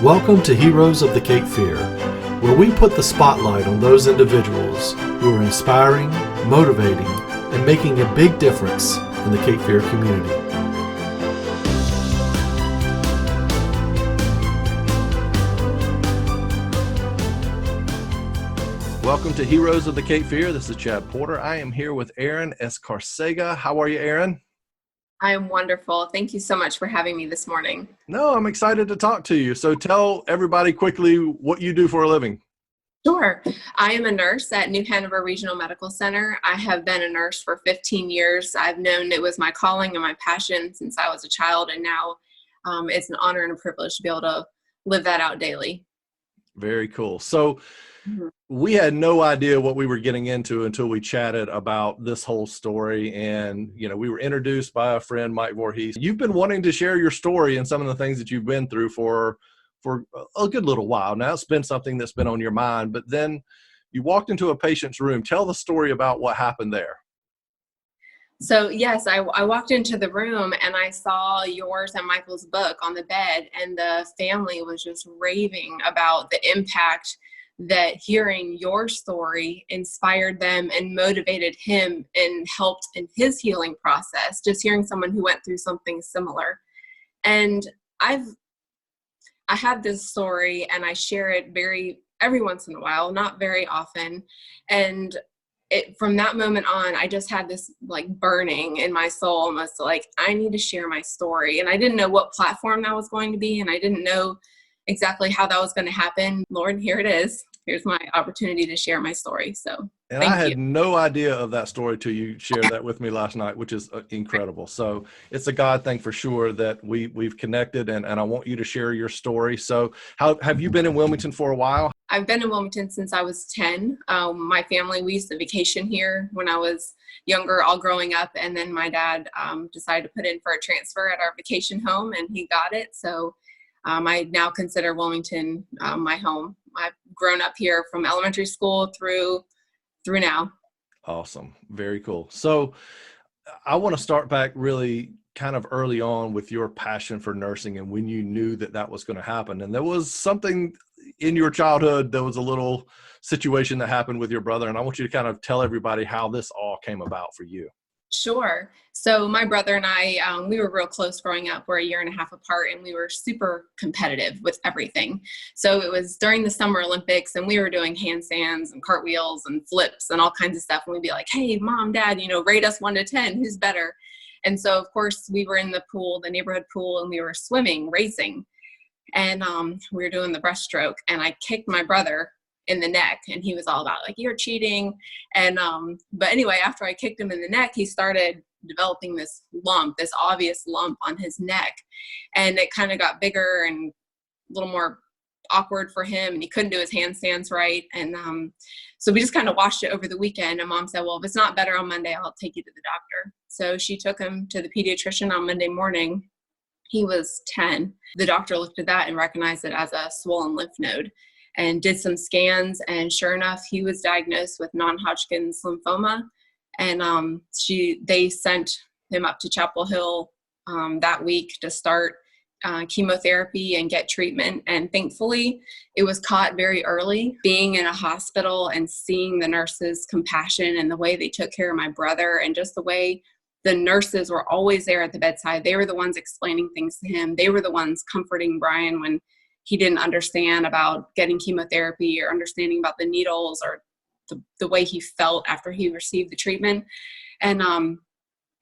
Welcome to Heroes of the Cape Fear, where we put the spotlight on those individuals who are inspiring, motivating, and making a big difference in the Cape Fear community. Welcome to Heroes of the Cape Fear. This is Chad Porter. I am here with Erin Escarsega. How are you, Erin? I am wonderful. Thank you so much for having me this morning. No, I'm excited to talk to you. So tell everybody quickly what you do for a living. Sure. I am a nurse at New Hanover Regional Medical Center. I have been a nurse for 15 years. I've known it was my calling and my passion since I was a child, and now it's an honor and a privilege to be able to live that out daily. Very cool. So we had no idea what we were getting into until we chatted about this whole story. And, you know, we were introduced by a friend, Mike Voorhees. You've been wanting to share your story and some of the things that you've been through for a good little while. Now it's been something that's been on your mind, but then you walked into a patient's room. Tell the story about what happened there. So yes, I walked into the room and I saw yours and Michael's book on the bed, and the family was just raving about the impact that hearing your story inspired them and motivated him and helped in his healing process, just hearing someone who went through something similar. And I have this story and I share it every once in a while, not very often. And from that moment on, I just had this like burning in my soul, almost like I need to share my story. And I didn't know what platform that was going to be, and I didn't know exactly how that was going to happen. Lord, here it is. Here's my opportunity to share my story. So and I had no idea of that story till you shared that with me last night, which is incredible. So it's a God thing for sure that we've connected, and I want you to share your story. So how have you been in Wilmington for a while? I've been in Wilmington since I was 10. My family, we used to vacation here when I was younger, all growing up. And then my dad decided to put in for a transfer at our vacation home, and he got it. So I now consider Wilmington my home. I've grown up here from elementary school through now. Awesome. Very cool. So I want to start back really kind of early on with your passion for nursing and when you knew that that was going to happen. And there was something in your childhood, there was a little situation that happened with your brother. And I want you to kind of tell everybody how this all came about for you. Sure. So my brother and I, we were real close growing up. We're a year and a half apart, and we were super competitive with everything. So it was during the Summer Olympics, and we were doing handstands and cartwheels and flips and all kinds of stuff. And we'd be like, hey, Mom, Dad, rate us 1 to 10. Who's better? And so, of course, we were in the pool, the neighborhood pool, and we were swimming, racing. And we were doing the breaststroke, and I kicked my brother in the neck, and he was all about like, you're cheating. And but anyway, after I kicked him in the neck, he started developing this obvious lump on his neck, and it kind of got bigger and a little more awkward for him, and he couldn't do his handstands right. And so we just kind of watched it over the weekend, and Mom said, well, if it's not better on Monday, I'll take you to the doctor. So she took him to the pediatrician on Monday morning. He was 10. The doctor looked at that and recognized it as a swollen lymph node and did some scans, and sure enough, he was diagnosed with non-Hodgkin's lymphoma. And they sent him up to Chapel Hill that week to start chemotherapy and get treatment. And thankfully, it was caught very early. Being in a hospital and seeing the nurses' compassion and the way they took care of my brother, and just the way the nurses were always there at the bedside. They were the ones explaining things to him. They were the ones comforting Brian when he didn't understand about getting chemotherapy or understanding about the needles or the way he felt after he received the treatment. And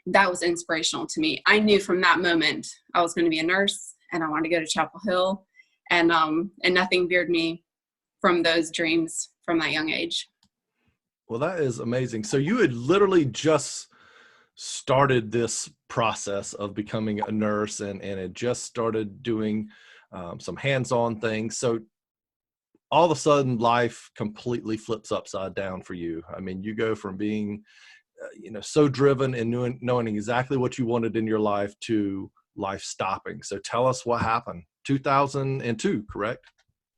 that was inspirational to me. I knew from that moment I was going to be a nurse, and I wanted to go to Chapel Hill, and nothing veered me from those dreams from that young age. Well, that is amazing. So you had literally just started this process of becoming a nurse and had just started doing some hands-on things. So all of a sudden life completely flips upside down for you. I mean, you go from being, so driven and knowing exactly what you wanted in your life to life stopping. So tell us what happened. 2002, correct?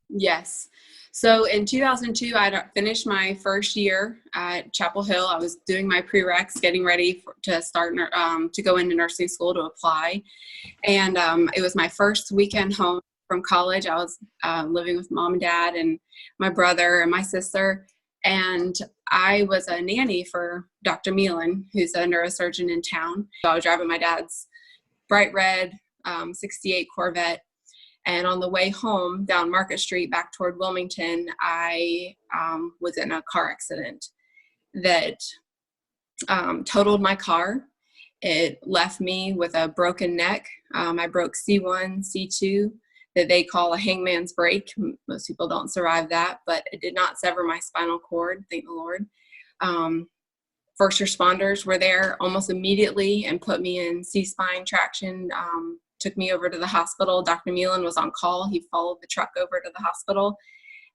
Yes. So in 2002, I finished my first year at Chapel Hill. I was doing my prereqs, getting ready to start to go into nursing school to apply. And it was my first weekend home. from college. I was living with mom and dad and my brother and my sister. And I was a nanny for Dr. Meelan, who's a neurosurgeon in town. So I was driving my dad's bright red 68 Corvette. And on the way home down Market Street back toward Wilmington, I was in a car accident that totaled my car. It left me with a broken neck. I broke C1, C2, that they call a hangman's break. Most people don't survive that, but it did not sever my spinal cord, thank the Lord. First responders were there almost immediately and put me in C-spine traction, took me over to the hospital. Dr. Meelan was on call. He followed the truck over to the hospital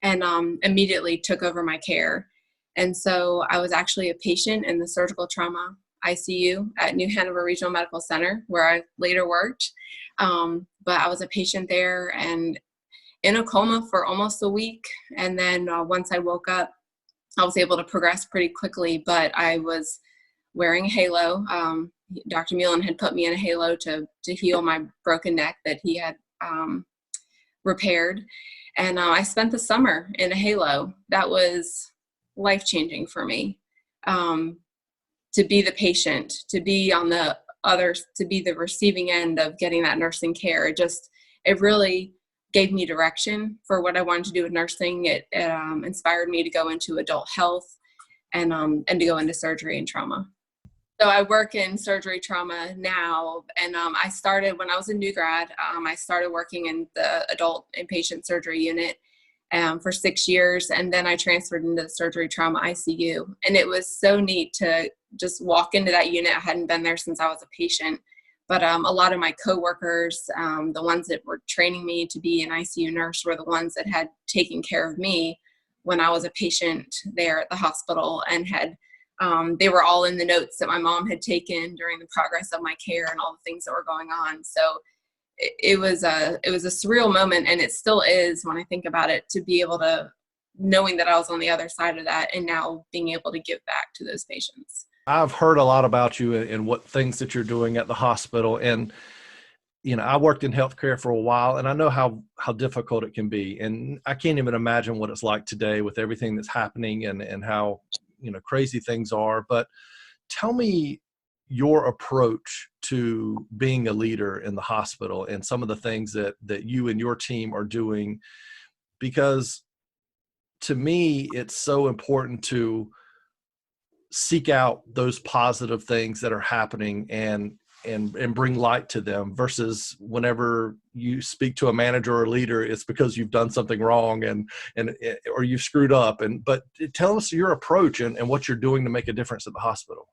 and immediately took over my care. And so I was actually a patient in the surgical trauma ICU at New Hanover Regional Medical Center, where I later worked. But I was a patient there and in a coma for almost a week. And then once I woke up, I was able to progress pretty quickly, but I was wearing a halo. Dr. Meelan had put me in a halo to heal my broken neck that he had repaired. And I spent the summer in a halo. That was life-changing for me. To be the patient, to be on the others, to be the receiving end of getting that nursing care. It really gave me direction for what I wanted to do with nursing. It inspired me to go into adult health and to go into surgery and trauma. So I work in surgery trauma now, and I started when I was a new grad. I started working in the adult inpatient surgery unit for 6 years, and then I transferred into the surgery trauma ICU. And it was so neat to just walk into that unit. I hadn't been there since I was a patient, but a lot of my coworkers, the ones that were training me to be an ICU nurse, were the ones that had taken care of me when I was a patient there at the hospital, and had they were all in the notes that my mom had taken during the progress of my care and all the things that were going on. So it was a surreal moment, and it still is when I think about it, to be able to, knowing that I was on the other side of that and now being able to give back to those patients. I've heard a lot about you and what things that you're doing at the hospital. And, I worked in healthcare for a while, and I know how difficult it can be. And I can't even imagine what it's like today with everything that's happening and how, crazy things are. But tell me your approach to being a leader in the hospital and some of the things that you and your team are doing, because to me, it's so important to seek out those positive things that are happening and bring light to them, versus whenever you speak to a manager or leader, it's because you've done something wrong and or you've screwed up. But tell us your approach and what you're doing to make a difference at the hospital.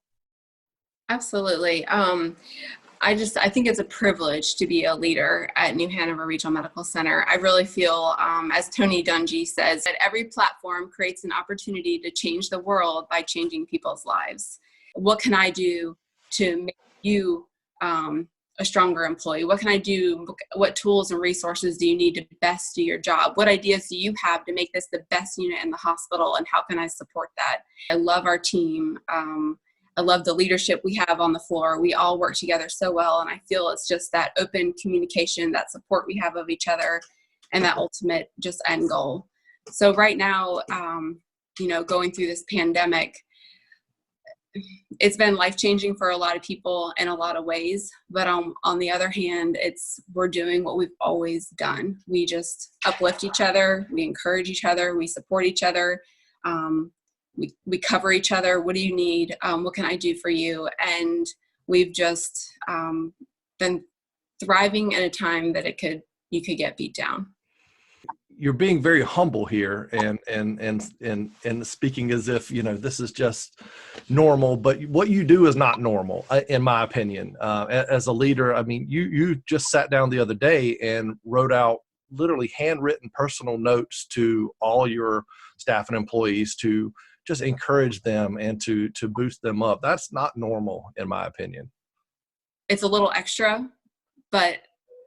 Absolutely. I think it's a privilege to be a leader at New Hanover Regional Medical Center. I really feel, as Tony Dungy says, that every platform creates an opportunity to change the world by changing people's lives. What can I do to make you a stronger employee? What can I do? What tools and resources do you need to best do your job? What ideas do you have to make this the best unit in the hospital, and how can I support that? I love our team. I love the leadership we have on the floor. We all work together so well, and I feel it's just that open communication, that support we have of each other, and that ultimate just end goal. So right now, going through this pandemic, it's been life-changing for a lot of people in a lot of ways. But on the other hand, we're doing what we've always done. We just uplift each other. We encourage each other. We support each other. We cover each other. What do you need? What can I do for you? And we've just been thriving in a time that you could get beat down. You're being very humble here and speaking as if, this is just normal, but what you do is not normal, in my opinion. As a leader, I mean, you just sat down the other day and wrote out literally handwritten personal notes to all your staff and employees to just encourage them and to boost them up. That's not normal, in my opinion. It's a little extra, but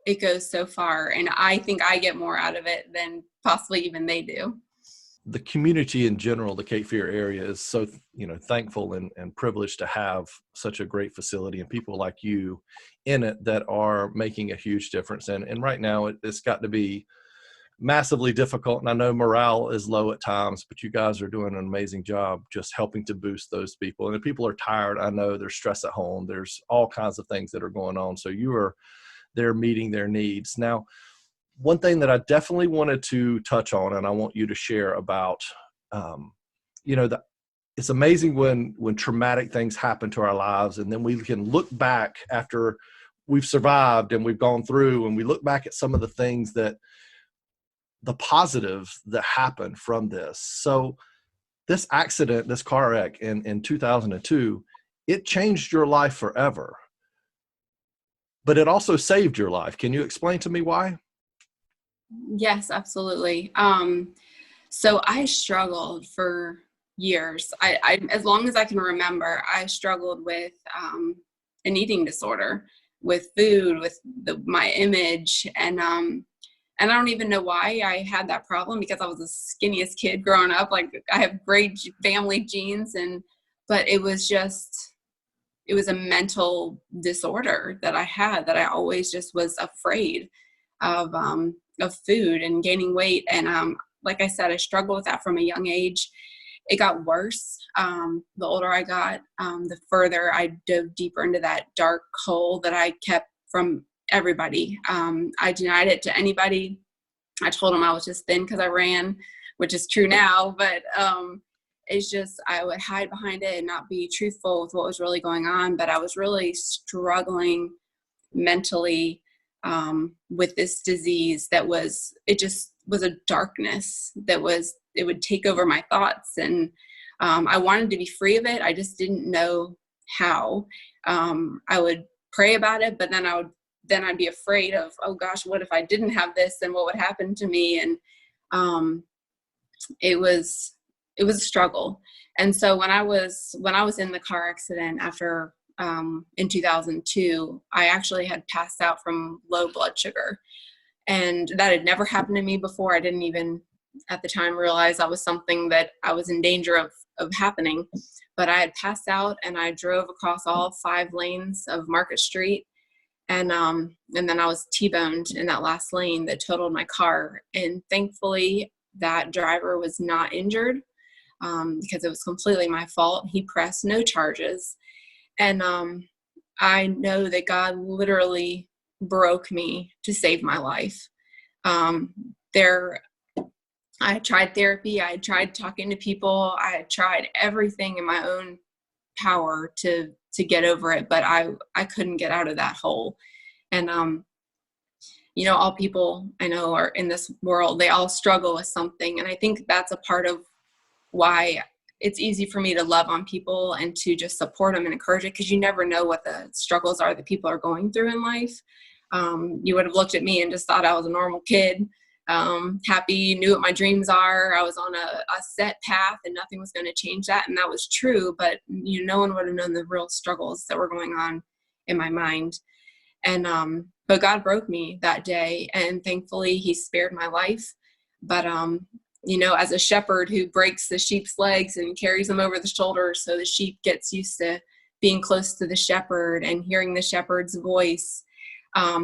it goes so far, and I think I get more out of it than possibly even they do. the community in general, the Cape Fear area, is so, thankful and privileged to have such a great facility and people like you in it that are making a huge difference. And right now it's got to be massively difficult. And I know morale is low at times, but you guys are doing an amazing job just helping to boost those people. And if people are tired, I know there's stress at home, there's all kinds of things that are going on. So you are there meeting their needs. Now, one thing that I definitely wanted to touch on, and I want you to share about, that it's amazing when traumatic things happen to our lives, and then we can look back after we've survived and we've gone through, and we look back at some of the things the positives that happened from this. So this accident, this car wreck in 2002, it changed your life forever, but it also saved your life. Can you explain to me why? Yes, absolutely. So I struggled for years. I as long as I can remember, I struggled with an eating disorder, with food, with my image, and I don't even know why I had that problem, because I was the skinniest kid growing up. Like, I have great family genes, but it was a mental disorder that I had, that I always just was afraid of food and gaining weight. And like I said, I struggled with that from a young age. It got worse. The older I got, the further I dove deeper into that dark hole that I kept from everybody. I denied it to anybody. I told them I was just thin because I ran, which is true now, but it's just, I would hide behind it and not be truthful with what was really going on. But I was really struggling mentally with this disease it just was a darkness it would take over my thoughts. And I wanted to be free of it. I just didn't know how. I would pray about it, but then I'd be afraid of, oh gosh, what if I didn't have this, and what would happen to me? And it was a struggle. And so when I was in the car accident after in 2002, I actually had passed out from low blood sugar, and that had never happened to me before. I didn't even at the time realize that was something that I was in danger of happening. But I had passed out, and I drove across all 5 lanes of Market Street. And then I was T-boned in that last lane that totaled my car. And thankfully, that driver was not injured because it was completely my fault. He pressed no charges. And I know that God literally broke me to save my life. I had tried therapy. I had tried talking to people. I had tried everything in my own power to get over it, but I couldn't get out of that hole. And, all people I know are in this world, they all struggle with something. And I think that's a part of why it's easy for me to love on people and to just support them and encourage it, because you never know what the struggles are that people are going through in life. You would have looked at me and just thought I was a normal kid, happy, knew what my dreams are. I was on a set path and nothing was going to change that. And that was true, but no one would have known the real struggles that were going on in my mind. And, but God broke me that day, and thankfully He spared my life. But, as a shepherd who breaks the sheep's legs and carries them over the shoulders, so the sheep gets used to being close to the shepherd and hearing the shepherd's voice.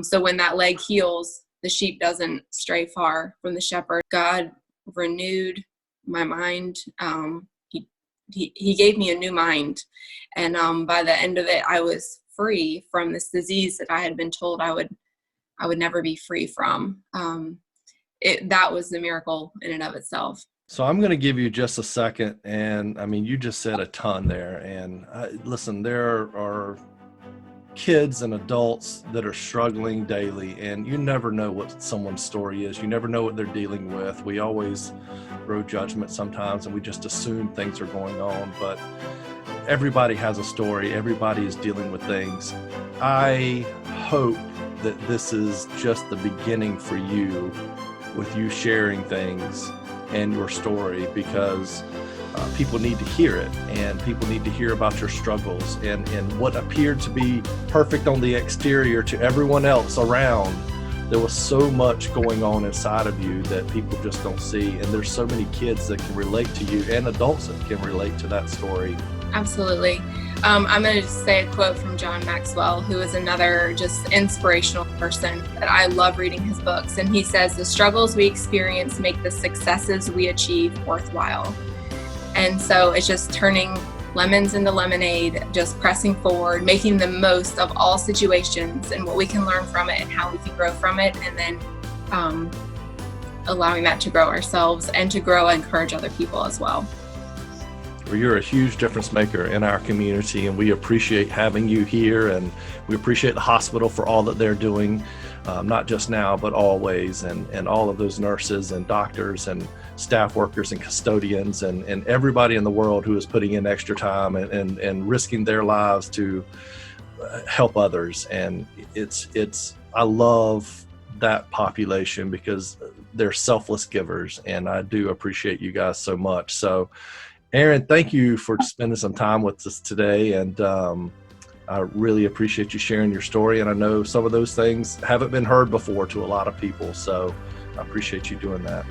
So when that leg heals, the sheep doesn't stray far from the shepherd. God renewed my mind. He gave me a new mind. And by the end of it, I was free from this disease that I had been told I would never be free from. That was the miracle in and of itself. So I'm going to give you just a second. And I mean, you just said a ton there. And listen, there are kids and adults that are struggling daily, and you never know what someone's story is. You never know what they're dealing with. We always throw judgment sometimes, and we just assume things are going on, but everybody has a story. Everybody is dealing with things. I hope that this is just the beginning for you, with you sharing things and your story, because people need to hear it, and people need to hear about your struggles, and what appeared to be perfect on the exterior to everyone else around there was so much going on inside of you that people just don't see. And there's so many kids that can relate to you and adults that can relate to that story. Absolutely. I'm going to just say a quote from John Maxwell, who is another just inspirational person that I love reading his books. And he says, "The struggles we experience make the successes we achieve worthwhile." And so it's just turning lemons into lemonade, just pressing forward, making the most of all situations and what we can learn from it and how we can grow from it. And then allowing that to grow ourselves and to grow and encourage other people as well. Well, you're a huge difference maker in our community, and we appreciate having you here, and we appreciate the hospital for all that they're doing, not just now, but always, and all of those nurses and doctors and staff workers and custodians and everybody in the world who is putting in extra time and risking their lives to help others. And I love that population because they're selfless givers, and I do appreciate you guys so much. So Erin, thank you for spending some time with us today, and I really appreciate you sharing your story. And I know some of those things haven't been heard before to a lot of people, so I appreciate you doing that.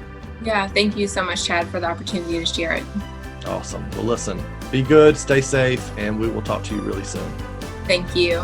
Yeah, thank you so much, Chad, for the opportunity to share it. Awesome. Well, listen, be good, stay safe, and we will talk to you really soon. Thank you.